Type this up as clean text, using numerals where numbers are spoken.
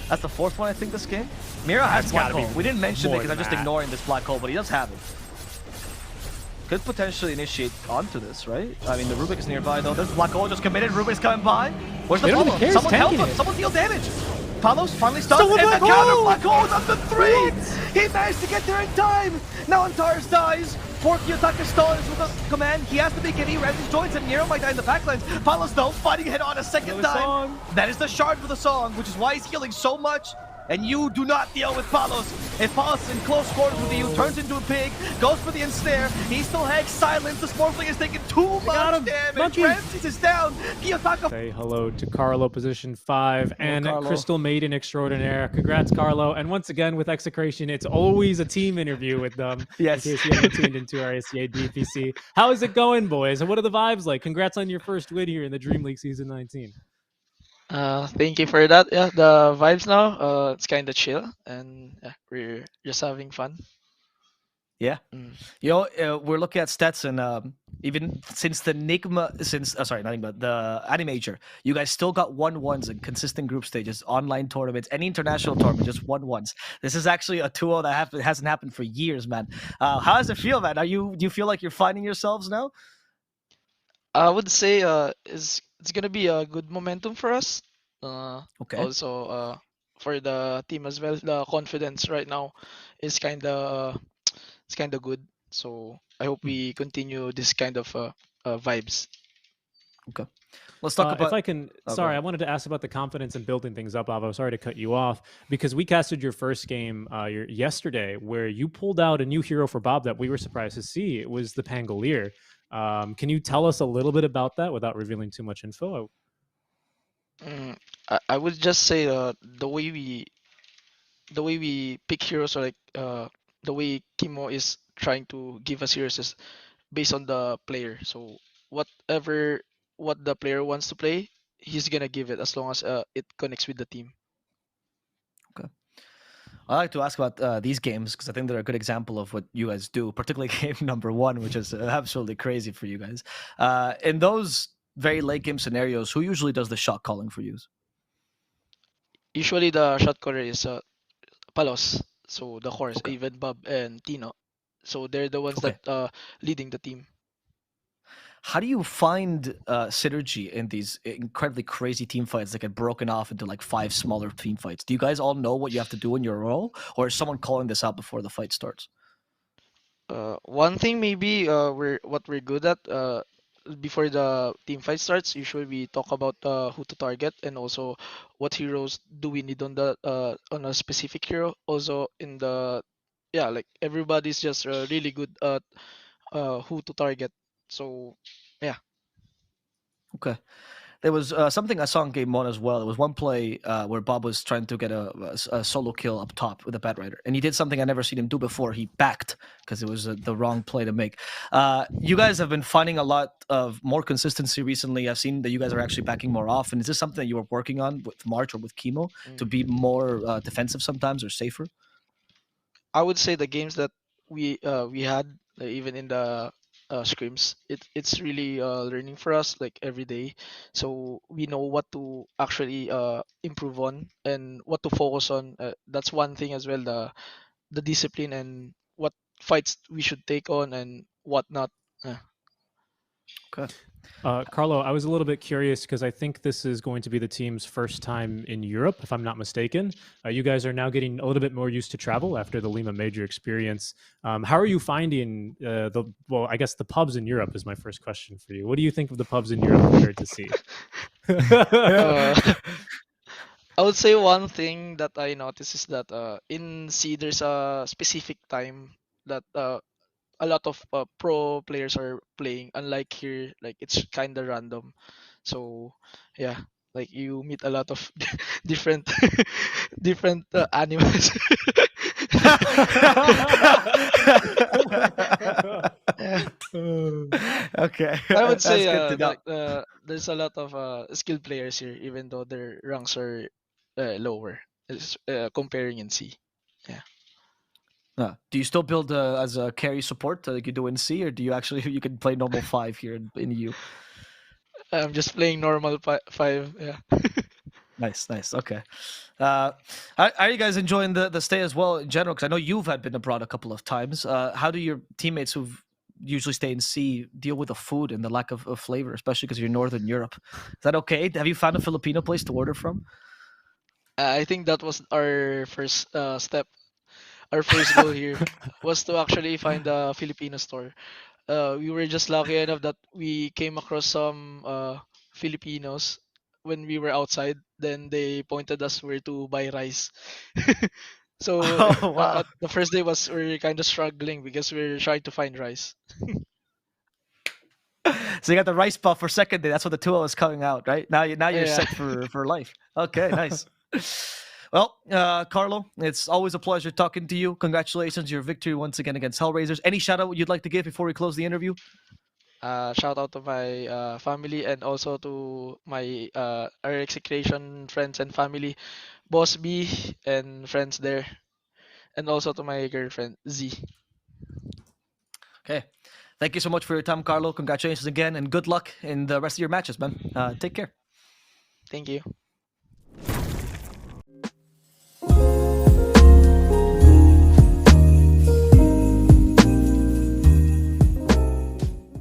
That's the fourth one, I think, this game. Mira has black hole. We didn't mention it because I'm just ignoring this black hole, but he does have it. Could potentially initiate onto this, right? I mean, the Rubik is nearby, though. There's black hole just committed. Rubik's coming by. Where's the follow? Someone help him. Someone deal damage. Palos finally stunned, and the counter black hole is up to 3! He managed to get there in time! Now Antares dies. Kiyotaka stalls with a command. He has to make any Ramses joins, and Nero might die in the backlines. Palos, though, fighting head on a second time. That is the shard for the song, which is why he's healing so much. And you do not deal with Palos. If Palos is in close quarters with you, turns into a pig, goes for the ensnare, he still has silence. The Sportling is taking too much damage. Ramses is down. Kiyotaka. Say hello to Carlo, position 5, and Carlo. Crystal Maiden Extraordinaire. Congrats, Carlo. And once again, with Execration, it's always a team interview with them. Yes. In case you haven't tuned into our ACA DPC. How is it going, boys? And what are the vibes like? Congrats on your first win here in the DreamLeague Season 19. Thank you for that. Yeah, the vibes now, it's kind of chill, and yeah, we're just having fun. Yeah. You know, we're looking at stats, and even since the the Animator, you guys still got 1-1s in consistent group stages, online tournaments, any international tournament, just 1-1s. This is actually a 2-0 that hasn't happened for years, man. How does it feel, man? Do you feel like you're finding yourselves now? I would say it's gonna be a good momentum for us. Okay. Also, for the team as well, the confidence right now is kind of good. So I hope we continue this kind of vibes. Okay. Let's talk about. If I can, sorry, I wanted to ask about the confidence and building things up, Avo. Sorry to cut you off, because we casted your first game yesterday, where you pulled out a new hero for Bob that we were surprised to see. It was the Pangolier. Can you tell us a little bit about that without revealing too much info? I would just say the way we pick heroes, or like the way Kimo is trying to give us heroes, is based on the player. So what the player wants to play, he's gonna give it, as long as it connects with the team. Okay. I like to ask about these games because I think they're a good example of what you guys do, particularly game number 1, which is absolutely crazy for you guys. In those very late game scenarios, who usually does the shot calling for you? Usually the shot caller is Palos, so the horse, Okay. even Bob and Tino. So they're the ones that leading the team. How do you find synergy in these incredibly crazy team fights that get broken off into like 5 smaller team fights? Do you guys all know what you have to do in your role, or is someone calling this out before the fight starts? One thing maybe what we're good at, before the team fight starts, usually we talk about who to target, and also what heroes do we need on a specific hero. Also in the like everybody's just really good at who to target. So yeah. Okay. There was something I saw in game 1 as well. There was one play where Bob was trying to get a solo kill up top with a Bat Rider, and he did something I never seen him do before. He backed because it was the wrong play to make. You guys have been finding a lot of more consistency recently. I've seen that you guys are actually backing more often. Is this something that you were working on with March or with Kimo to be more defensive sometimes or safer? I would say the games that we had, even in the scrims, it's really learning for us, like every day. So we know what to actually improve on and what to focus on. That's one thing as well, the discipline and what fights we should take on and what not. Okay. Carlo, I was a little bit curious because I think this is going to be the team's first time in Europe, if I'm not mistaken. You guys are now getting a little bit more used to travel after the Lima Major experience. How are you finding I guess the pubs in Europe is my first question for you. What do you think of the pubs in Europe compared to C? I would say one thing that I noticed is that in C there's a specific time that a lot of pro players are playing, unlike here, like it's kind of random. So yeah, like you meet a lot of different different animals. Okay. I would say That's good to know. like, there's a lot of skilled players here, even though their ranks are lower, comparing in C. Yeah. Do you still build as a carry support like you do in C, or do you actually you can play normal 5 here in EU? I'm just playing normal 5. Yeah. Nice, nice. Okay. Are you guys enjoying the stay as well in general? Because I know you've had been abroad a couple of times. How do your teammates who've usually stay in sea deal with the food and the lack of flavor, especially because you're Northern Europe? Is that okay? Have you found a Filipino place to order from? I think that was our first step. Our first goal here was to actually find a Filipino store. We were just lucky enough that we came across some Filipinos when we were outside. Then they pointed us where to buy rice. So Oh wow! at the first day was we're kind of struggling because we're trying to find rice. So you got the rice puff for second day. That's what the 2-0 is coming out, right? Now you're Yeah, set for life. Okay, nice. Well, Carlo, it's always a pleasure talking to you. Congratulations, your victory once again against Hellraisers. Any shout out you'd like to give before we close the interview? shout out to my family and also to my our execration friends and family, Boss B and friends there, and also to my girlfriend Z. Okay. Thank you so much for your time, Carlo. Congratulations again, and good luck in the rest of your matches, man. Take care. Thank you.